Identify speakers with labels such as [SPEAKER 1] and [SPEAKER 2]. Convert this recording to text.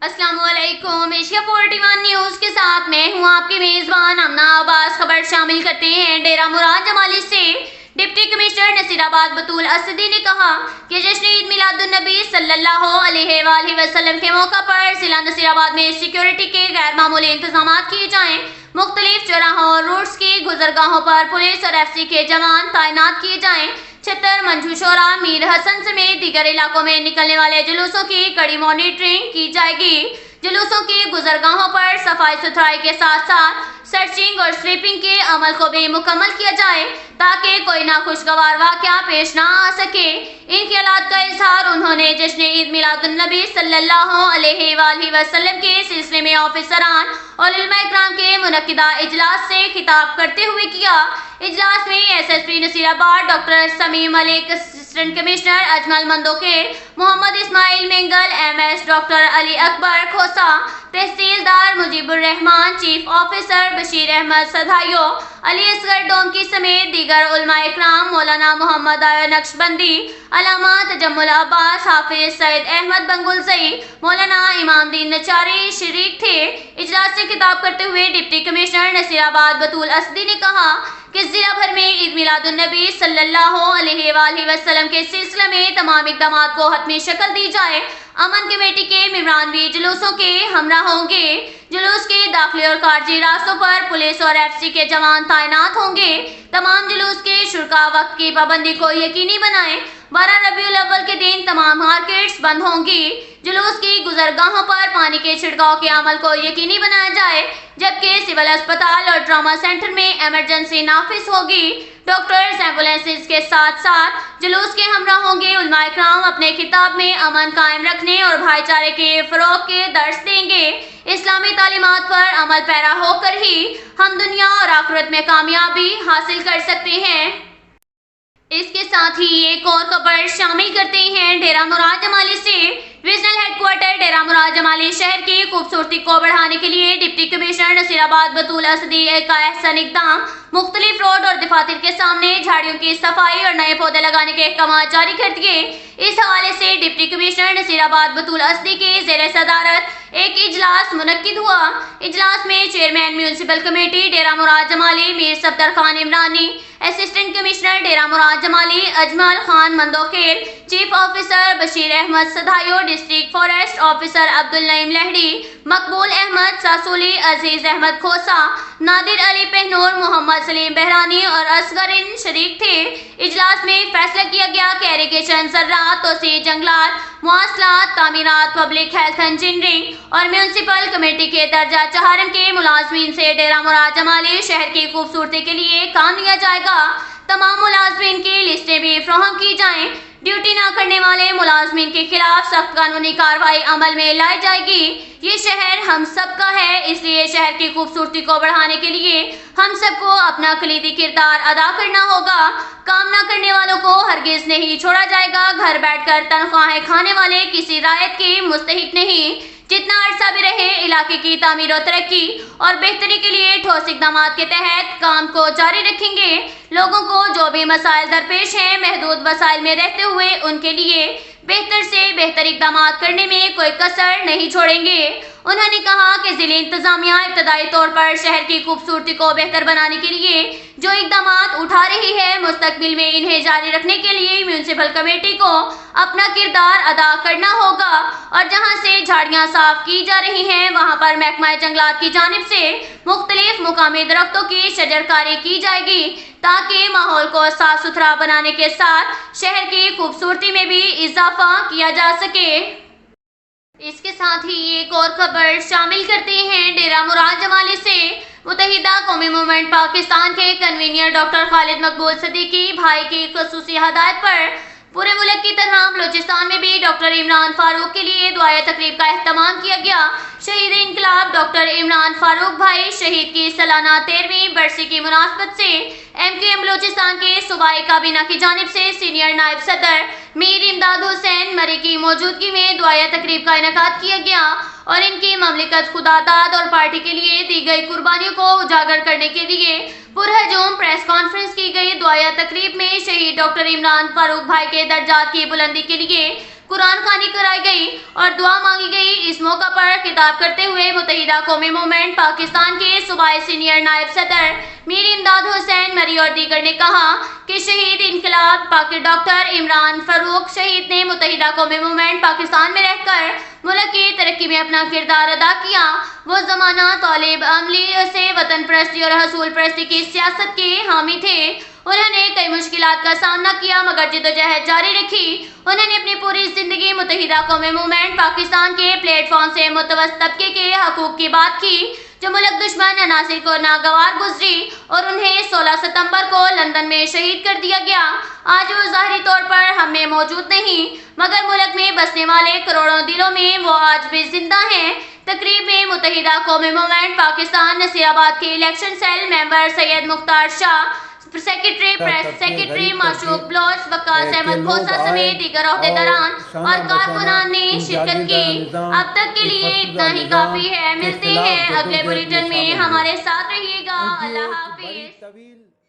[SPEAKER 1] अस्सलाम वालेकुम। Asia 41 news के साथ मैं हूं आपकी मेजबान अमना अब्बास। खबर शामिल करते हैं डेरा मुराद जमाली से। डिप्टी कमिश्नर नसीराबाद बतूल असदी ने कहा कि जश्न ईद मिलादुन्नबी सल्लल्लाहु अलैहि वसल्लम के मौका पर जिला नसीराबाद में सिक्योरिटी के गैर मामूली इंतजाम किए जाएं। मुख्तलिफ चौराहों और रूट्स की गुजरगाहों पर पुलिस और FC के जवान तैनात किए जाएं। छतर, मंजूशोरा, मीर हसन समेत दीगर इलाकों में निकलने वाले जुलूसों की कड़ी मॉनिटरिंग की जाएगी। जुलूसों की गुजरगाहों पर सफाई सुथराई के साथ साथ सर्चिंग और स्वीपिंग के अमल को भी मुकम्मल किया जाए ताकि कोई नाखुशगवार वाक़या पेश ना आ सके। इन ख्यालात का इजहार उन्होंने जश्न ईद मिलादुन्नबी सल्लल्लाहु अलैहि वसल्लम के सिलसिले में ऑफिसरान और उलमा इकराम के मुनक्किदा इजलास से खिताब करते हुए किया। इजलास में SSP Nasirabad doctor Samim Malik, assistant commissioner Ajmal Mandokhel, Mohammad Ismail Mengal, MS doctor Ali Akbar Khosa, tehsildar Mujibur Rahman, chief officer Bashir Ahmed Sadhayo, Ali Asghar Domki समेत दीगर उलमा इकराम, मौलाना मोहम्मद नक्शबंदी, अल्लामा तजम्मुल अब्बास, हाफिज सैयद अहमद बंगुलजई, मौलाना इमामदीन नचारी शरीक थे। इजलास से खिताब करते हुए डिप्टी कमिश्नर नसीराबाद बतूल असदी ने कहा कि जिला भर में ईद मिलादुन्नबी सल्लल्लाहु अलैहि वसल्लम के सिलसिले में तमाम इक़दामात को हतमी शक्ल दी जाए। अमन कमेटी के मेहमान भी जुलूसों के हमरा होंगे। जुलूस के दाखिली और खारजी रास्तों पर पुलिस और FC के जवान तैनात होंगे। तमाम जुलूस के शुरा वक्त की पाबंदी को यकीनी बनाएं। 12 रबीउल अव्वल के दिन तमाम मार्केट्स बंद होंगी। जुलूस की गुजरगाहों पर पानी के छिड़काव के अमल को यकीनी बनाया जाए, जबकि सिविल अस्पताल और ट्रॉमा सेंटर में इमरजेंसी नाफिज होगी। डॉक्टर्स, एम्बुलेंसेज के साथ साथ जुलूस के हमरा होंगे। उलमा इकराम अपने खिताब में अमन कायम रखने और भाईचारे के फरोग के दर्स देंगे। इस्लामी तालीमात पर अमल पैरा होकर ही हम दुनिया और आखिरत में कामयाबी हासिल कर सकते हैं। इसके साथ ही एक और खबर शामिल करते हैं डेरा मुराद जमाली से। रीजनल हेडक्वार्टर डेरा मुराद जमाली शहर की खूबसूरती को बढ़ाने के लिए डिप्टी कमिश्नर नसीराबाद बतूल असदी का अहसन इक़दाम मुख्तलिफ रोड और दफातर के सामने झाड़ियों की सफाई और नए पौधे लगाने के अहकाम जारी कर दिए। इस हवाले से डिप्टी कमिश्नर नसीराबाद बतूल असदी के ज़ेर सदारत एक इजलास मुनक्किद हुआ। इजलास में chairman municipal committee Dera Murad Jamali Mir Safdar Khan Imrani, assistant commissioner Dera Murad Jamali Ajmal Khan Mandokhel, chief officer Bashir Ahmed Sadhayo, district forest officer Abdul Naeem Lehri, Maqbool Ahmed सासूली, अजीज अहमद खोसा, नादिर अली पहनूर, मोहम्मद सलीम बहरानी और असगरिन शरीक थे। इजलास में फैसला किया गया कि इरिगेशन, ज़राअत, तोसी जंगलात, मुआसलात, तामीरात, पब्लिक हेल्थ इंजीनियरिंग और म्यूनसिपल कमेटी के दर्जा चहारम के मुलाजमीन से डेरा मुराद जमाली शहर की खूबसूरती के लिए काम लिया जाएगा। तमाम मुलाजमीन की लिस्टें भी फराहम की जाएं। ड्यूटी न करने वाले मुलाजमीन के खिलाफ सख्त कानूनी कार्रवाई अमल में लाई जाएगी। ये शहर हम सब का है, इसलिए शहर की खूबसूरती को बढ़ाने के लिए हम सबको अपना कलीदी किरदार अदा करना होगा। काम न करने वालों को हरगिज नहीं छोड़ा जाएगा। घर बैठकर तनख्वाहें खाने वाले किसी रायत के मुस्तहिक नहीं। जितना अरसा भी रहे इलाके की तामीर और तरक्की और बेहतरी के लिए ठोस इक़दाम के तहत काम को जारी रखेंगे। लोगों को जो भी मसाइल दरपेश हैं, महदूद वसाइल में रहते हुए उनके लिए बेहतर से बेहतर इक़दाम करने में कोई कसर नहीं छोड़ेंगे। उन्होंने कहा कि ज़िले इंतज़ामिया इब्तदाई तौर पर शहर की खूबसूरती को बेहतर बनाने के लिए जो इक़दाम उठा रही है, मुस्तकबिल में इन्हें जारी रखने के लिए म्यूनसिपल कमेटी को अपना किरदार अदा करना होगा। और जहां से झाड़ियां साफ की जा रही हैं, वहां पर महकमा जंगलात की जानिब से मुख्तलिफ मुकामी दरख्तों की शजरकारी की जाएगी ताकि माहौल को साफ सुथरा बनाने के साथ शहर की खूबसूरती में भी इजाफा किया जा सके। इसके साथ ही एक और खबर शामिल करते हैं डेरा मुराद जमाली से। मुत्तहिदा कौमी मूवमेंट पाकिस्तान के कन्वीनर डॉक्टर खालिद मकबूल सदीकी भाई की खसूसी हदायत पर पूरे मुल्क की तरह बलूचिस्तान में भी डॉक्टर इमरान फारूक के लिए दुआए तकरीब का एहतमाम किया गया। शहीद इंकलाब डॉक्टर इमरान फारूक भाई शहीद की सालाना 13वीं बरसी की मुनासबत से MQM बलूचिस्तान के सूबाई काबीना की जानिब से सीनियर नायब सदर मीर इमदाद हुसैन मरी की मौजूदगी में दुआया तकरीब का इनेकाद किया गया और इनकी ममलिकत खुदादाद और पार्टी के लिए दी गई कुर्बानियों को उजागर करने के लिए पुरहजूम प्रेस कॉन्फ्रेंस की गई। दुआया तकरीब में शहीद डॉक्टर इमरान फारूक भाई के दर्जात की बुलंदी के लिए قرآن خوانی کرائی گئی اور دعا مانگی گئی۔ اس موقع پر خطاب کرتے ہوئے متحدہ قومی موومنٹ پاکستان کے صوبائی سینئر نائب صدر میر امداد حسین مری اور دیگر نے کہا کہ شہید انقلاب ڈاکٹر عمران فاروق شہید نے متحدہ قومی موومنٹ پاکستان میں رہ کر ملک کی ترقی میں اپنا کردار ادا کیا۔ وہ زمانہ طالب عملی سے وطن پرستی اور حصول پرستی کی سیاست کے حامی تھے۔ انہوں نے کئی مشکلات کا سامنا کیا مگر جدوجہد جاری رکھی۔ انہوں نے اپنی پوری زندگی متحدہ قومی موومنٹ پاکستان کے پلیٹ فارم سے متوسط طبقے کے حقوق کی بات کی جو ملک دشمن عناصر کو ناگوار گزری اور انہیں 16 ستمبر کو لندن میں شہید کر دیا گیا۔ آج وہ ظاہری طور پر ہم میں موجود نہیں مگر ملک میں بسنے والے کروڑوں دلوں میں وہ آج بھی زندہ ہیں۔ تقریب میں متحدہ قومی موومنٹ پاکستان نصیر آباد کے الیکشن سیل ممبر سید مختار شاہ، سیکرٹری پریس سیکرٹری معشوق بلوچ، وقاص احمد کھوسہ سمیت دیگر عہدیداران اور کارکنان نے شرکت کی۔ اب تک کے لیے اتنا ہی کافی ہے۔ ملتے ہیں اگلے بلیٹن میں، ہمارے ساتھ رہیے گا۔ اللہ حافظ۔